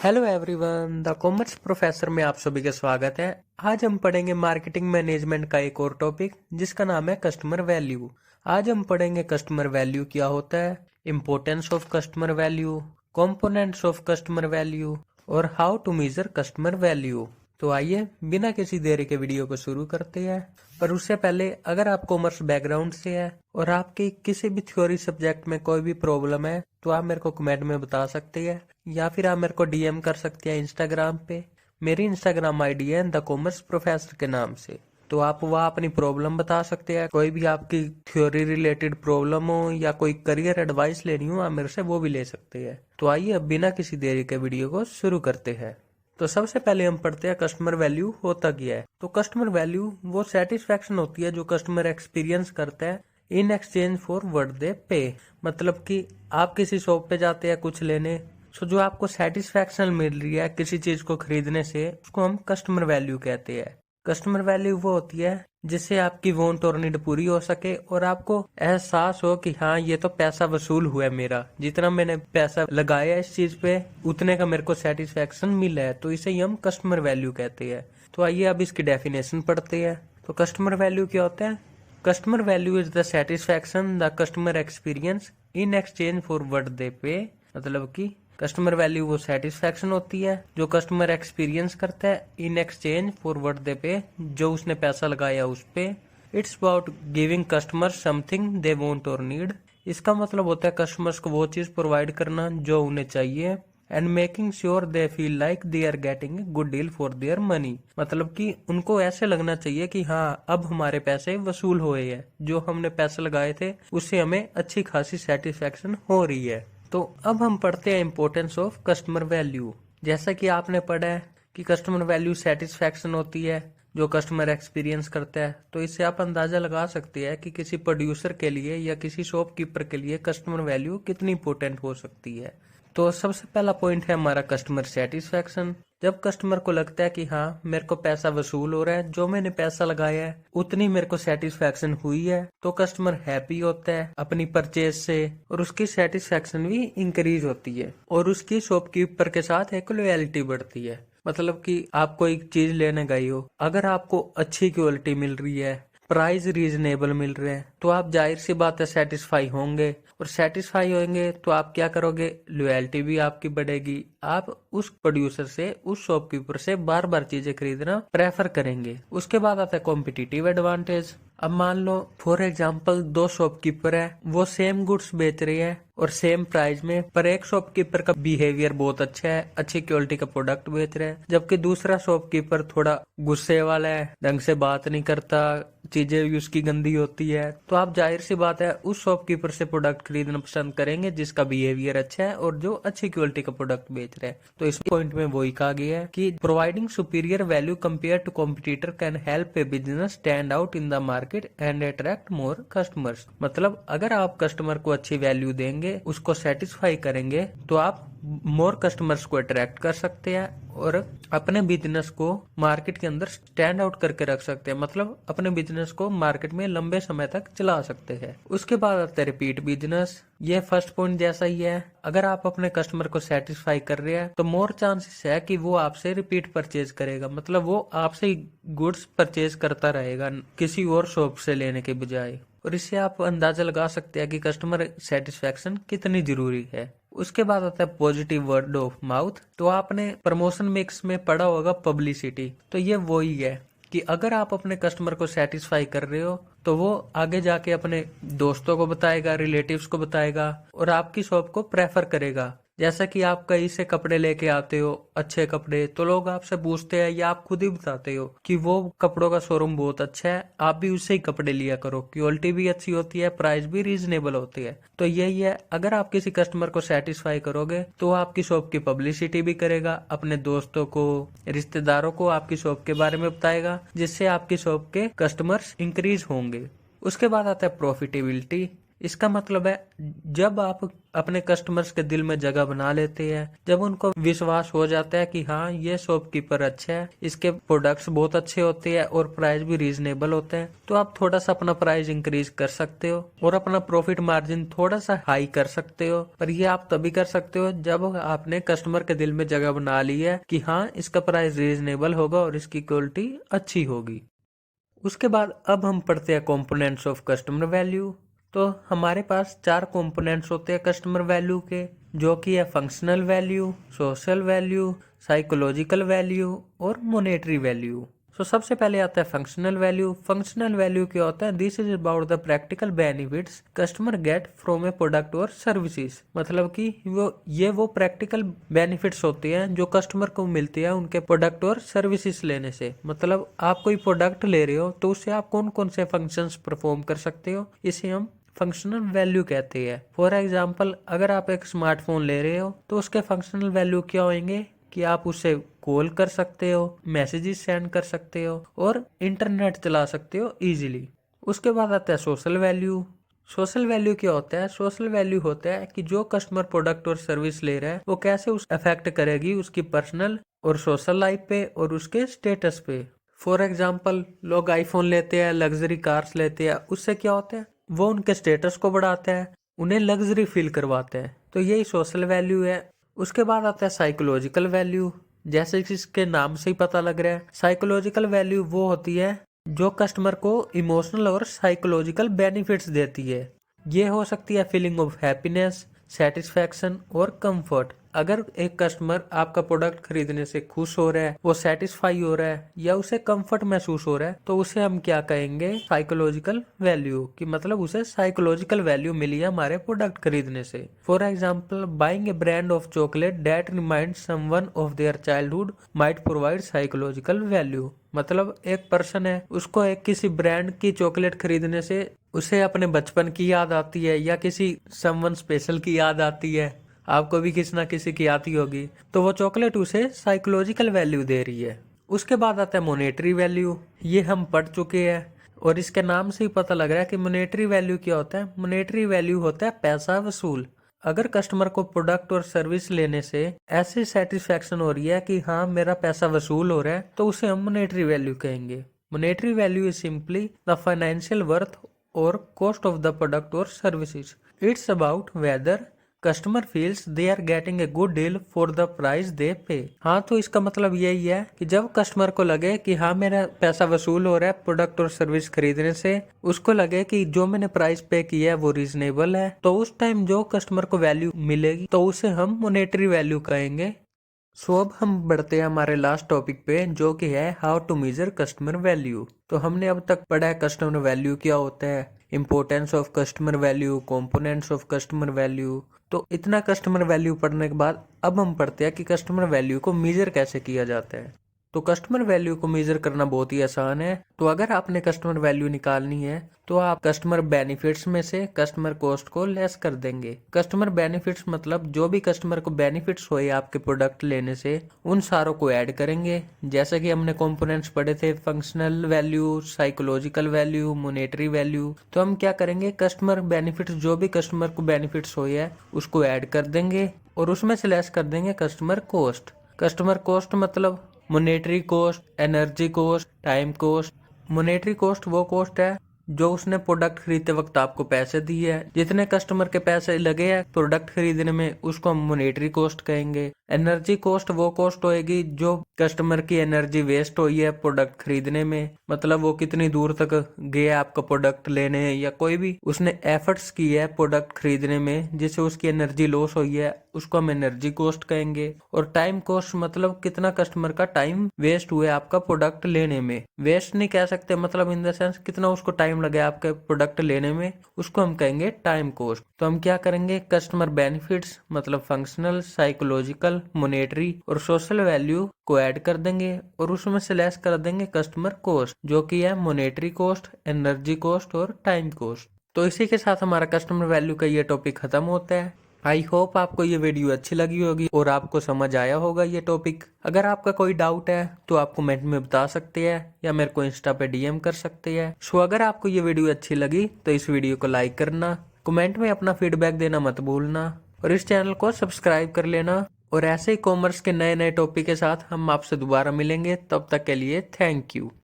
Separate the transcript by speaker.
Speaker 1: Hello everyone, the commerce professor में आप सभी का स्वागत है। आज हम पढ़ेंगे मार्केटिंग मैनेजमेंट का एक और टॉपिक जिसका नाम है कस्टमर वैल्यू। आज हम पढ़ेंगे कस्टमर वैल्यू क्या होता है, importance of customer value, components of customer value और how to measure customer value. तो आइए बिना किसी देरी के वीडियो को शुरू करते हैं। पर उससे पहले अगर आप कॉमर्स बैकग्राउंड से है और आपके किसी भी थ्योरी सब्जेक्ट में कोई भी प्रॉब्लम है तो आप मेरे को कमेंट में बता सकते हैं या फिर आप मेरे को डीएम कर सकते हैं इंस्टाग्राम पे। मेरी इंस्टाग्राम आईडी है द कॉमर्स प्रोफेसर के नाम से। तो आप वहाँ अपनी प्रॉब्लम बता सकते हैं, कोई भी आपकी थ्योरी रिलेटेड प्रॉब्लम हो या कोई करियर एडवाइस लेनी हो आप मेरे से वो भी ले सकते हैं। तो आइए अब बिना किसी देरी के वीडियो को शुरू करते हैं। तो सबसे पहले हम पढ़ते हैं कस्टमर वैल्यू होता क्या है। तो कस्टमर वैल्यू वो सेटिस्फेक्शन होती है जो कस्टमर एक्सपीरियंस करता है in exchange for what they पे। मतलब कि आप किसी शॉप पे जाते हैं कुछ लेने, सो जो आपको सेटिस्फेक्शन मिल रही है किसी चीज को खरीदने से उसको हम कस्टमर वैल्यू कहते हैं। कस्टमर वैल्यू वो होती है जिससे आपकी वांट और नीड पूरी हो सके और आपको एहसास हो कि हाँ ये तो पैसा वसूल हुआ है, मेरा जितना मैंने पैसा लगाया इस चीज पे उतने का मेरे को सेटिस्फेक्शन मिला है, तो इसे ही हम कस्टमर वैल्यू कहते हैं। तो आइए अब इसकी डेफिनेशन पढ़ते हैं। तो कस्टमर वैल्यू क्या होता है? Customer value is the satisfaction the customer experience in exchange for what they पे। मतलब कि कस्टमर वैल्यू वो सेटिस्फेक्शन होती है जो कस्टमर एक्सपीरियंस करता है in exchange for what they पे, जो उसने पैसा लगाया उस पे। It's about giving customer something they want और नीड। इसका मतलब होता है कस्टमर्स को वो चीज प्रोवाइड करना जो उन्हें चाहिए and making sure they feel like they are getting a good deal for their money. मतलब कि उनको ऐसे लगना चाहिए कि हाँ अब हमारे पैसे वसूल हुए हैं, जो हमने पैसे लगाए थे उससे हमें अच्छी खासी सेटिस्फेक्शन हो रही है। तो अब हम पढ़ते हैं इम्पोर्टेंस ऑफ कस्टमर वैल्यू। जैसा कि आपने पढ़ा है कि कस्टमर वैल्यू सेटिस्फेक्शन होती है जो कस्टमर एक्सपीरियंस करता है, तो इससे आप अंदाजा लगा सकते हैं कि किसी प्रोड्यूसर के लिए या किसी शॉपकीपर के लिए कस्टमर वैल्यू कितनी इंपॉर्टेंट हो सकती है। तो सबसे पहला पॉइंट है हमारा कस्टमर सेटिस्फेक्शन। जब कस्टमर को लगता है कि हाँ मेरे को पैसा वसूल हो रहा है, जो मैंने पैसा लगाया है उतनी मेरे को सेटिस्फेक्शन हुई है, तो कस्टमर हैप्पी होता है अपनी परचेज से और उसकी सेटिस्फेक्शन भी इंक्रीज होती है और उसकी शॉपकीपर के साथ एक लॉयल्टी बढ़ती है। मतलब कि आप कोई चीज लेने गई हो, अगर आपको अच्छी क्वालिटी मिल रही है, प्राइस रीजनेबल मिल रहे हैं, तो आप जाहिर सी बात है सेटिस्फाई होंगे और सेटिस्फाई होंगे तो आप क्या करोगे, लॉयल्टी भी आपकी बढ़ेगी। आप उस प्रोड्यूसर से उस शॉपकीपर से बार बार चीजें खरीदना प्रेफर करेंगे। उसके बाद आता है कॉम्पिटिटिव एडवांटेज। अब मान लो फॉर एग्जांपल दो शॉपकीपर है, वो सेम गुड्स बेच रही है और सेम प्राइस में, पर एक शॉपकीपर का बिहेवियर बहुत अच्छा है, अच्छी क्वालिटी का प्रोडक्ट बेच रहा है, जबकि दूसरा शॉपकीपर थोड़ा गुस्से वाला है, ढंग से बात नहीं करता, चीजें उसकी गंदी होती है। तो आप जाहिर सी बात है उस शॉपकीपर से प्रोडक्ट खरीदना पसंद करेंगे जिसका बिहेवियर अच्छा है और जो अच्छी क्वालिटी का प्रोडक्ट बेच रहा है। तो इस पॉइंट में वही कहा गया है कि providing superior value compare to competitor can help a business stand out in the market and attract more customers. मतलब अगर आप कस्टमर को अच्छी वैल्यू देंगे, उसको सेटिस्फाई करेंगे, तो आप मोर कस्टमर्स को अट्रैक्ट कर सकते हैं और अपने बिजनेस को मार्केट के अंदर स्टैंड आउट करके रख सकते हैं। मतलब अपने बिजनेस को मार्केट में लंबे समय तक चला सकते हैं। उसके बाद आता है रिपीट बिजनेस। ये फर्स्ट पॉइंट जैसा ही है, अगर आप अपने कस्टमर को सेटिस्फाई कर रहे हैं तो मोर चांसेस है कि वो आपसे रिपीट परचेज करेगा। मतलब वो आपसे ही गुड्स परचेज करता रहेगा किसी और शॉप से लेने के बजाय। और इससे आप अंदाजा लगा सकते हैं कि कस्टमर सेटिस्फेक्शन कितनी जरूरी है। उसके बाद आता है पॉजिटिव वर्ड ऑफ माउथ। तो आपने प्रमोशन मिक्स में पढ़ा होगा पब्लिसिटी, तो ये वही है कि अगर आप अपने कस्टमर को सेटिस्फाई कर रहे हो तो वो आगे जाके अपने दोस्तों को बताएगा, रिलेटिव्स को बताएगा और आपकी शॉप को प्रेफर करेगा। जैसा कि आप कहीं से कपड़े लेके आते हो, अच्छे कपड़े, तो लोग आपसे पूछते हैं या आप खुद ही बताते हो कि वो कपड़ों का शोरूम बहुत अच्छा है, आप भी उससे ही कपड़े लिया करो, क्वालिटी भी अच्छी होती है, प्राइस भी रीजनेबल होती है। तो यही है, अगर आप किसी कस्टमर को सेटिस्फाई करोगे तो आपकी शॉप की पब्लिसिटी भी करेगा, अपने दोस्तों को, रिश्तेदारों को आपकी शॉप के बारे में बताएगा, जिससे आपकी शॉप के कस्टमर्स इंक्रीज होंगे। उसके बाद आता है प्रॉफिटेबिलिटी। इसका मतलब है जब आप अपने कस्टमर्स के दिल में जगह बना लेते हैं, जब उनको विश्वास हो जाता है कि हाँ ये शॉपकीपर अच्छा है, इसके प्रोडक्ट्स बहुत अच्छे होते हैं और प्राइस भी रीजनेबल होते हैं, तो आप थोड़ा सा अपना प्राइस इंक्रीज कर सकते हो और अपना प्रॉफिट मार्जिन थोड़ा सा हाई कर सकते हो। पर ये आप तभी कर सकते हो जब आपने कस्टमर के दिल में जगह बना ली है कि हाँ इसका प्राइस रीजनेबल होगा और इसकी क्वालिटी अच्छी होगी। उसके बाद अब हम पढ़ते हैं कंपोनेंट्स ऑफ कस्टमर वैल्यू। तो हमारे पास 4 कंपोनेंट्स होते हैं कस्टमर वैल्यू के, जो कि है functional value, social value, psychological value और मॉनेटरी वैल्यू। तो सबसे पहले आता है फंक्शनल वैल्यू। फंक्शनल वैल्यू क्या होता है? This is about the practical benefits customer get from A product और सर्विसेज। मतलब कि वो प्रैक्टिकल बेनिफिट्स होते हैं जो कस्टमर को मिलते हैं उनके प्रोडक्ट और सर्विसेज लेने से। मतलब आप कोई प्रोडक्ट ले रहे हो तो उससे आप कौन कौन से फंक्शंस परफॉर्म कर सकते हो, इसे हम फंक्शनल वैल्यू कहते हैं। फॉर एग्जाम्पल, अगर आप एक स्मार्टफोन ले रहे हो तो उसके फंक्शनल वैल्यू क्या होंगे कि आप उससे कॉल कर सकते हो, मैसेजेस सेंड कर सकते हो और इंटरनेट चला सकते हो इजीली। उसके बाद आता है सोशल वैल्यू। सोशल वैल्यू क्या होता है? सोशल वैल्यू होता है कि जो कस्टमर प्रोडक्ट और सर्विस ले रहा है वो कैसे उस अफेक्ट करेगी उसकी पर्सनल और सोशल लाइफ पे और उसके स्टेटस पे। फॉर एग्जाम्पल, लोग आईफोन लेते हैं, लग्जरी कार्स लेते हैं, उससे क्या होता है? वो उनके स्टेटस को बढ़ाता है, उन्हें लग्जरी फील करवाते हैं। तो यही सोशल वैल्यू है। उसके बाद आता है साइकोलॉजिकल वैल्यू। जैसे कि इसके नाम से ही पता लग रहा है, साइकोलॉजिकल वैल्यू वो होती है जो कस्टमर को इमोशनल और साइकोलॉजिकल बेनिफिट्स देती है। ये हो सकती है फीलिंग ऑफ हैप्पीनेस, सेटिस्फैक्शन और कंफर्ट। अगर एक कस्टमर आपका प्रोडक्ट खरीदने से खुश हो रहा है, वो सेटिस्फाई हो रहा है या उसे कंफर्ट महसूस हो रहा है, तो उसे हम क्या कहेंगे? Psychological value. कि मतलब उसे साइकोलॉजिकल वैल्यू मिली है हमारे प्रोडक्ट खरीदने से। For example, buying A brand of chocolate that remind someone of their childhood might provide psychological value. मतलब एक पर्सन है, उसको एक किसी ब्रांड की चॉकलेट खरीदने से उसे अपने बचपन की याद आती है या किसी समवन स्पेशल की याद आती है। आपको भी किसी ना किसी की आती होगी, तो वो चॉकलेट उसे साइकोलॉजिकल वैल्यू दे रही है। उसके बाद आता है मॉनेटरी वैल्यू। ये हम पढ़ चुके हैं और इसके नाम से ही पता लग रहा है कि मॉनेटरी वैल्यू क्या होता है। मॉनेटरी वैल्यू होता है पैसा वसूल। अगर कस्टमर को प्रोडक्ट और सर्विस लेने से ऐसी सेटिस्फेक्शन हो रही है कि हाँ मेरा पैसा वसूल हो रहा है, तो उसे हम मॉनेटरी वैल्यू कहेंगे। Monetary value is simply the financial worth और कॉस्ट ऑफ द प्रोडक्ट और services. It's about whether customer feels they are getting a good deal for the price they pay. हाँ, तो इसका मतलब यही है कि जब कस्टमर को लगे कि हाँ मेरा पैसा वसूल हो रहा है प्रोडक्ट और सर्विस खरीदने से, उसको लगे कि जो मैंने प्राइस पे किया है वो रीजनेबल है, तो उस टाइम जो कस्टमर को वैल्यू मिलेगी तो उसे हम मॉनेटरी वैल्यू कहेंगे। सो अब हम बढ़ते हैं हमारे लास्ट टॉपिक पे, जो कि है how to measure customer value. तो हमने अब तक पढ़ा है कस्टमर वैल्यू क्या होता है, importance of customer value, components of customer value. तो इतना कस्टमर वैल्यू पढ़ने के बाद अब हम पढ़ते हैं कि कस्टमर वैल्यू को मेजर कैसे किया जाता है। तो कस्टमर वैल्यू को मेजर करना बहुत ही आसान है। तो अगर आपने कस्टमर वैल्यू निकालनी है तो आप कस्टमर बेनिफिट्स में से कस्टमर कॉस्ट को लेस कर देंगे। कस्टमर बेनिफिट्स मतलब जो भी कस्टमर को बेनिफिट्स हुए आपके प्रोडक्ट लेने से, उन सारों को ऐड करेंगे। जैसा कि हमने कंपोनेंट्स पढ़े थे, functional value, psychological value, monetary value. तो हम क्या करेंगे? कस्टमर बेनिफिट्स, जो भी कस्टमर को बेनिफिट्स हुए है उसको ऐड कर देंगे और उसमें से लेस कर देंगे कस्टमर कॉस्ट। कस्टमर कॉस्ट मतलब monetary cost, energy cost, time cost. Monetary cost वो कॉस्ट है जो उसने प्रोडक्ट खरीदते वक्त आपको पैसे दिए है। जितने कस्टमर के पैसे लगे हैं प्रोडक्ट खरीदने में उसको हम मॉनेटरी कॉस्ट कहेंगे। एनर्जी कॉस्ट वो कॉस्ट होएगी जो कस्टमर की एनर्जी वेस्ट हुई है प्रोडक्ट खरीदने में। मतलब वो कितनी दूर तक गया आपका प्रोडक्ट लेने, या कोई भी उसने एफर्ट्स की है प्रोडक्ट खरीदने में जिससे उसकी एनर्जी लॉस हुई है, उसको हम एनर्जी कॉस्ट कहेंगे। और टाइम कॉस्ट मतलब कितना कस्टमर का टाइम वेस्ट हुआ है आपका प्रोडक्ट लेने में। वेस्ट नहीं कह सकते, मतलब इन द सेंस कितना उसको टाइम लगे आपके प्रोडक्ट लेने में, उसको हम कहेंगे टाइम कॉस्ट। तो हम क्या करेंगे? कस्टमर बेनिफिट्स मतलब फंक्शनल, साइकोलॉजिकल, मॉनेटरी और सोशल वैल्यू को ऐड कर देंगे और उसमें से लेस कर देंगे कस्टमर कॉस्ट, जो कि है मॉनेटरी कॉस्ट, एनर्जी कॉस्ट और टाइम कॉस्ट। तो इसी के साथ हमारा कस्टमर वैल्यू का ये टॉपिक खत्म होता है। आई होप आपको ये वीडियो अच्छी लगी होगी और आपको समझ आया होगा ये टॉपिक। अगर आपका कोई डाउट है तो आप कमेंट में बता सकते हैं या मेरे को इंस्टा पे डीएम कर सकते हैं। सो अगर आपको ये वीडियो अच्छी लगी तो इस वीडियो को लाइक करना, कमेंट में अपना फीडबैक देना मत भूलना और इस चैनल को सब्सक्राइब कर लेना। और ऐसे ही कॉमर्स के नए नए टॉपिक के साथ हम आपसे दोबारा मिलेंगे, तब तक के लिए थैंक यू।